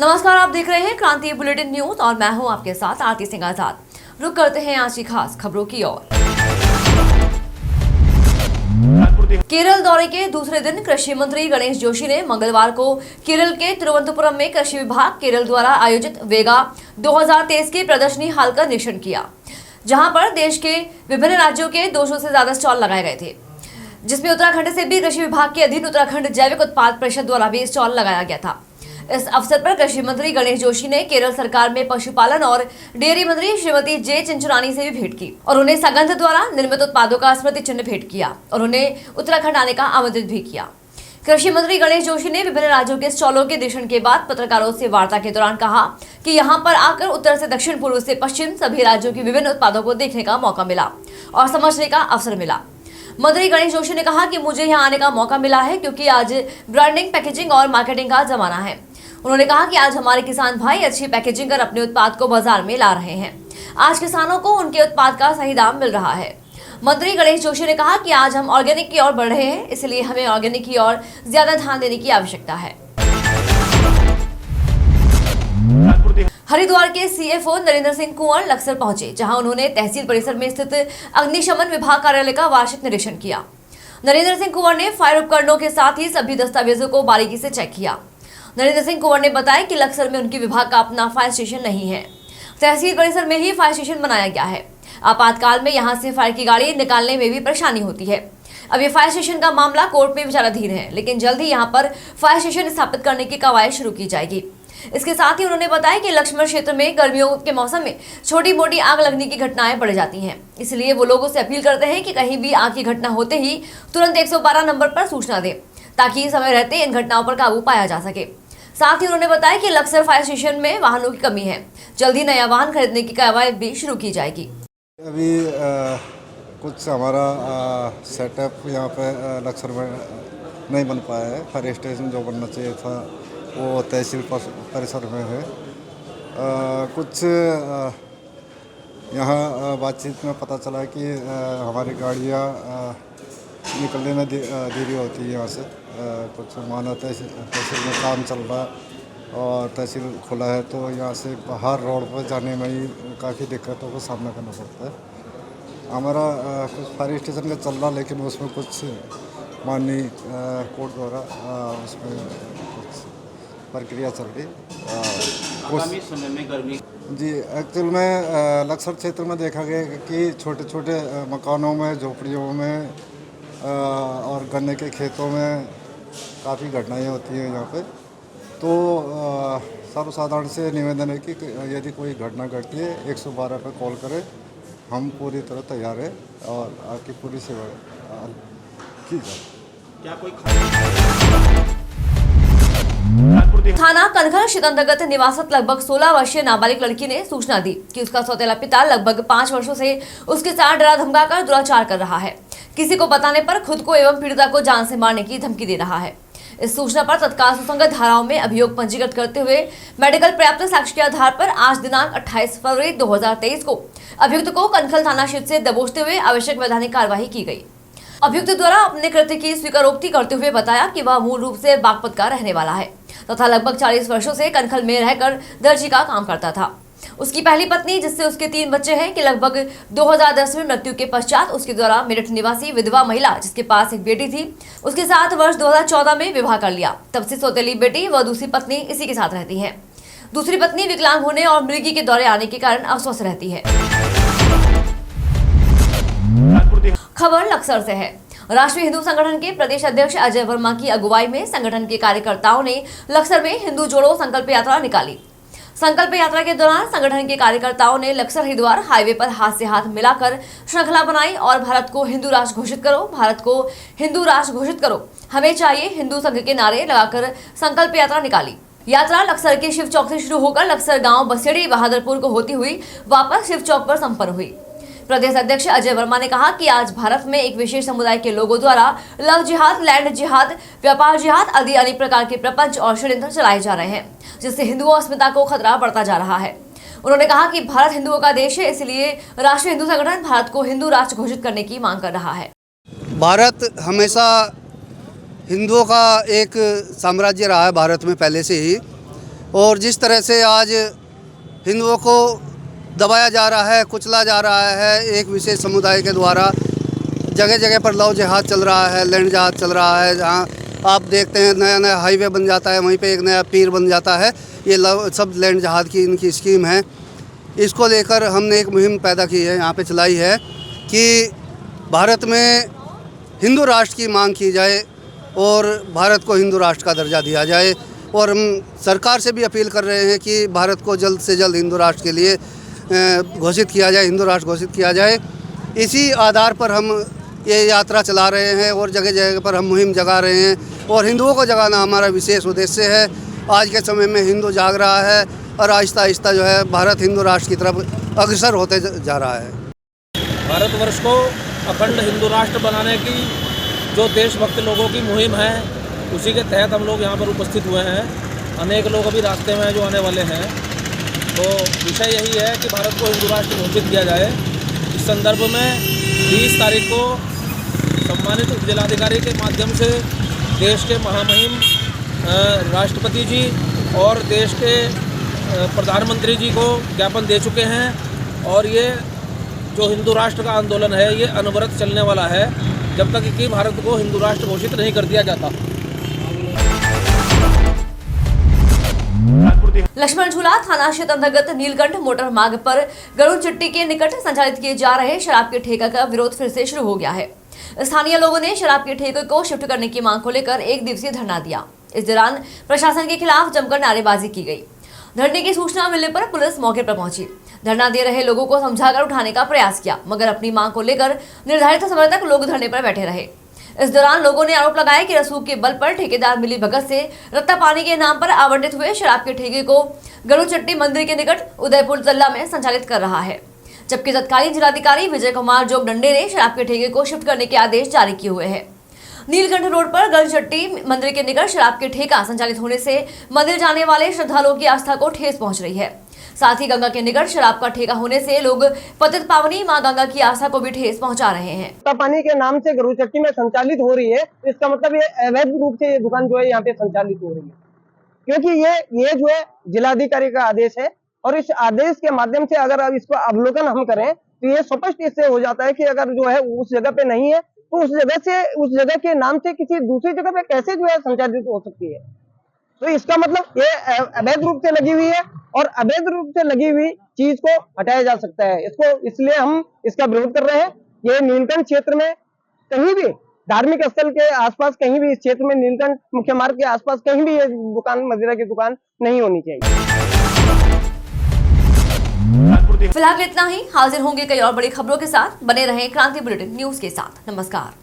नमस्कार, आप देख रहे हैं क्रांति बुलेटिन न्यूज और मैं हूं आपके साथ आरती सिंह आजाद। रुक करते हैं आज की खास खबरों की ओर। केरल दौरे के दूसरे दिन कृषि मंत्री गणेश जोशी ने मंगलवार को केरल के तिरुवनंतपुरम में कृषि विभाग केरल द्वारा आयोजित वेगा 2023 की प्रदर्शनी हाल का निरीक्षण किया, जहां पर देश के विभिन्न राज्यों के 200 से ज्यादा स्टॉल लगाए गए थे, जिसमें उत्तराखंड से भी कृषि विभाग के अधीन उत्तराखंड जैविक उत्पाद परिषद द्वारा भी स्टॉल लगाया गया था। इस अवसर पर कृषि मंत्री गणेश जोशी ने केरल सरकार में पशुपालन और डेयरी मंत्री श्रीमती जे चिंचुरानी से भी भेंट की और उन्हें सगंध द्वारा निर्मित उत्पादों का स्मृति चिन्ह भेंट किया और उन्हें उत्तराखंड आने का आमंत्रित भी किया। कृषि मंत्री गणेश जोशी ने विभिन्न राज्यों के स्टॉलों के निरीक्षण के बाद पत्रकारों से वार्ता के दौरान कहा कि यहाँ पर आकर उत्तर से दक्षिण, पूर्व से पश्चिम सभी राज्यों के विभिन्न उत्पादों को देखने का मौका मिला और समझने का अवसर मिला। मंत्री गणेश जोशी ने कहा कि मुझे यहाँ आने का मौका मिला है क्योंकि आज ब्रांडिंग, पैकेजिंग और मार्केटिंग का जमाना है। उन्होंने कहा कि आज हमारे किसान भाई अच्छी पैकेजिंग कर अपने उत्पाद को बाजार में ला रहे हैं। आज किसानों को उनके उत्पाद का सही दाम मिल रहा है। मंत्री गणेश जोशी ने कहा कि आज हम ऑर्गेनिक की ओर बढ़ रहे हैं, इसलिए हमें ऑर्गेनिक की ओर ज्यादा ध्यान देने की आवश्यकता है। हरिद्वार के सीएफओ नरेंद्र सिंह कुंवर लक्सर पहुंचे, जहां उन्होंने तहसील परिसर में स्थित अग्निशमन विभाग कार्यालय का वार्षिक निरीक्षण किया। नरेंद्र सिंह कुंवर ने फायर उपकरणों के साथ ही सभी दस्तावेजों को बारीकी से चेक किया। नरेंद्र सिंह कुंवर ने बताया कि लक्सर में उनके विभाग का अपना फायर स्टेशन नहीं है, तहसील परिसर में ही फायर स्टेशन बनाया गया है। आपातकाल में यहां से फायर की गाड़ी निकालने में भी परेशानी होती है। अब ये फायर स्टेशन का मामला कोर्ट में विचाराधीन है, लेकिन जल्द ही यहाँ पर फायर स्टेशन स्थापित करने की कवायद शुरू की जाएगी। इसके साथ ही उन्होंने बताया कि लक्ष्मण क्षेत्र में गर्मियों के मौसम में छोटी मोटी आग लगने की घटनाएं बढ़ जाती हैं, इसलिए वो लोगों से अपील करते हैं कि कहीं भी आग की घटना होते ही तुरंत 112 नंबर पर सूचना दें, ताकि समय रहते इन घटनाओं पर काबू पाया जा सके। साथ ही उन्होंने बताया कि लक्सर फायर स्टेशन में वाहनों की कमी है, जल्द ही नया वाहन खरीदने की कवायद भी शुरू की जाएगी। अभी कुछ हमारा सेटअप यहाँ पे लक्सर में नहीं बन पाया है। फायर स्टेशन जो बनना चाहिए था वो तहसील परिसर में है। कुछ यहाँ बातचीत में पता चला कि हमारी गाड़ियाँ निकलने में देरी होती है यहाँ से। कुछ मानो तहसील में काम चल रहा है और तहसील खुला है, तो यहाँ से बाहर रोड पर जाने में ही काफ़ी दिक्कतों का सामना करना पड़ता है। हमारा कुछ फायर स्टेशन का चल रहा, लेकिन उसमें कुछ माननीय कोर्ट द्वारा उसमें कुछ प्रक्रिया चल रही। आगामी समय में गर्मी जी एक्चुअल में लक्सर क्षेत्र में देखा गया कि छोटे छोटे मकानों में, झोपड़ियों में और गन्ने के खेतों में काफ़ी घटनाएं होती हैं यहाँ पे। तो सर्वसाधारण से निवेदन है कि यदि कोई घटना घटती है 112 पर कॉल करें। हम पूरी तरह तैयार है और आपकी पूरी सेवा की जाए। क्या कोई थाना कनखल क्षेत्र अंतर्गत निवासित लगभग 16 वर्षीय नाबालिग लड़की ने सूचना दी कि उसका सौतेला पिता लगभग 5 वर्षों से उसके साथ डरा धमकाकर दुराचार कर रहा है। किसी को बताने पर खुद को एवं पीड़िता को जान से मारने की धमकी दे रहा है। इस सूचना पर तत्काल सुसंगत धाराओं में अभियोग पंजीकृत करते हुए मेडिकल पर्याप्त साक्ष्य के आधार पर आज दिनांक 28 फरवरी 2023 को अभियुक्त को कनखल थाना क्षेत्र से दबोचते हुए आवश्यक वैधानिक कार्यवाही की गई। अभियुक्त द्वारा अपने कृत्य की स्वीकारोक्ति करते हुए बताया कि वह मूल रूप से बागपत का रहने वाला है तथा लगभग 40 वर्षों से कनखल में रहकर दर्जी का काम करता था। उसकी पहली पत्नी, जिससे उसके 3 बच्चे हैं, कि लगभग 2010 में मृत्यु के पश्चात उसके द्वारा मेरठ निवासी विधवा महिला, जिसके पास एक बेटी थी, उसके साथ वर्ष 2014 में विवाह कर लिया। तब से सौतेली बेटी व दूसरी पत्नी इसी के साथ रहती है। दूसरी पत्नी विकलांग होने और मृगी के दौरे आने के कारण अस्वस्थ रहती है। खबर लक्सर से है। राष्ट्रीय हिंदू संगठन के प्रदेश अध्यक्ष अजय वर्मा की अगुवाई में संगठन के कार्यकर्ताओं ने लक्सर में हिंदू जोड़ो संकल्प यात्रा निकाली। संकल्प यात्रा के दौरान संगठन के कार्यकर्ताओं ने लक्सर हरिद्वार हाईवे पर हाथ से हाथ मिलाकर श्रृंखला बनाई और भारत को हिंदू राष्ट्र घोषित करो, भारत को हिंदू राष्ट्र घोषित करो, हमें चाहिए हिंदू संघ के नारे लगाकर संकल्प यात्रा निकाली। यात्रा लक्सर के शिव चौक से शुरू होकर लक्सर गांव बसेड़ी बहादुरपुर को होती हुई वापस शिव चौक पर संपन्न हुई। प्रदेश अध्यक्ष अजय वर्मा ने कहा कि आज भारत में एक विशेष समुदाय के लोगों द्वारा लव जिहाद, लैंड जिहाद, व्यापार जिहाद आदि अनेक प्रकार के प्रपंच और षड्यंत्र चलाए जा रहे हैं, जिससे हिंदुओं अस्मिता को खतरा बढ़ता जा रहा है। उन्होंने कहा कि भारत हिंदुओं का देश है, इसलिए राष्ट्रीय हिंदू संगठन भारत को हिंदू राष्ट्र घोषित करने की मांग कर रहा है। भारत हमेशा हिंदुओं का एक साम्राज्य रहा है भारत में पहले से ही। और जिस तरह से आज हिंदुओं को दबाया जा रहा है, कुचला जा रहा है एक विशेष समुदाय के द्वारा, जगह जगह पर लव जिहाद चल रहा है, लैंड जिहाद चल रहा है। जहाँ आप देखते हैं नया नया हाईवे बन जाता है, वहीं पे एक नया पीर बन जाता है। ये सब लैंड जिहाद की इनकी स्कीम है। इसको लेकर हमने एक मुहिम पैदा की है, यहाँ पे चलाई है कि भारत में हिंदू राष्ट्र की मांग की जाए और भारत को हिंदू राष्ट्र का दर्जा दिया जाए। और हम सरकार से भी अपील कर रहे हैं कि भारत को जल्द से जल्द हिंदू राष्ट्र के लिए घोषित किया जाए, हिंदू राष्ट्र घोषित किया जाए। इसी आधार पर हम ये यात्रा चला रहे हैं और जगह जगह पर हम मुहिम जगा रहे हैं और हिंदुओं को जगाना हमारा विशेष उद्देश्य है। आज के समय में हिंदू जाग रहा है और आहिस्ता आहिस्ता जो है भारत हिंदू राष्ट्र की तरफ अग्रसर होते जा रहा है। भारतवर्ष को अखंड हिंदू राष्ट्र बनाने की जो देशभक्त लोगों की मुहिम है, उसी के तहत हम लोग यहाँ पर उपस्थित हुए हैं। अनेक लोग अभी रास्ते में जो आने वाले हैं, तो विषय यही है कि भारत को हिंदू राष्ट्र घोषित किया जाए। इस संदर्भ में 20 तारीख को सम्मानित जिलाधिकारी के माध्यम से देश के महामहिम राष्ट्रपति जी और देश के प्रधानमंत्री जी को ज्ञापन दे चुके हैं। और ये जो हिंदू राष्ट्र का आंदोलन है, ये अनवरत चलने वाला है जब तक कि भारत को हिंदू राष्ट्र घोषित नहीं कर दिया जाता। लक्ष्मण झूला थाना क्षेत्र अंतर्गत नीलकंठ मोटर मार्ग पर गरुड़ चट्टी के निकट संचालित किए जा रहे शराब के ठेका का विरोध फिर से शुरू हो गया है। स्थानीय लोगों ने शराब के ठेके को शिफ्ट करने की मांग को लेकर 1 दिवसीय धरना दिया। इस दौरान प्रशासन के खिलाफ जमकर नारेबाजी की गई। धरने की सूचना मिलने पर पुलिस मौके पर पहुंची, धरना दे रहे लोगों को समझाकर उठाने का प्रयास किया, मगर अपनी मांग को लेकर निर्धारित समय तक लोग धरने पर बैठे रहे। इस दौरान लोगों ने आरोप लगाया कि रसूख के बल पर ठेकेदार मिली भगत से रत्ता पानी के नाम पर आवंटित हुए शराब के ठेके को गरुड़ चट्टी मंदिर के निकट उदयपुर जिला में संचालित कर रहा है, जबकि तत्कालीन जिलाधिकारी विजय कुमार जोगदंडे ने शराब के ठेके को शिफ्ट करने के आदेश जारी किए हुए हैं। नीलकंठ रोड पर गरुड़ चट्टी मंदिर के निकट शराब के ठेका संचालित होने से मंदिर जाने वाले श्रद्धालुओं की आस्था को ठेस पहुंच रही है। साथ ही गंगा के निकट शराब का ठेका होने से लोग पतित पावनी मां गंगा की आस्था को भी ठेस पहुंचा रहे हैं। रत्ता पानी के नाम से गरुड़ चट्टी में संचालित हो रही है, इसका मतलब ये अवैध रूप से ये दुकान जो है यहाँ पे संचालित हो रही है, क्योंकि ये जो है जिलाधिकारी का आदेश है। और इस आदेश के माध्यम से अगर अब इसको अवलोकन हम करें तो ये स्पष्ट इससे हो जाता है कि अगर जो है उस जगह पे नहीं है तो उस जगह के नाम से किसी दूसरी जगह पे कैसे जो है संचालित हो सकती है। तो इसका मतलब ये अवैध रूप से लगी हुई है और अवैध रूप से लगी हुई चीज को हटाया जा सकता है। इसलिए हम इसका विरोध कर रहे हैं। ये नीलकंठ क्षेत्र में कहीं भी धार्मिक स्थल के आसपास, कहीं भी इस क्षेत्र में नीलकंठ मुख्य मार्ग के आसपास कहीं भी ये दुकान, मदिरा की दुकान नहीं होनी चाहिए। फिलहाल इतना ही। हाजिर होंगे कई और बड़ी खबरों के साथ। बने रहें क्रांति बुलेटिन न्यूज के साथ। नमस्कार।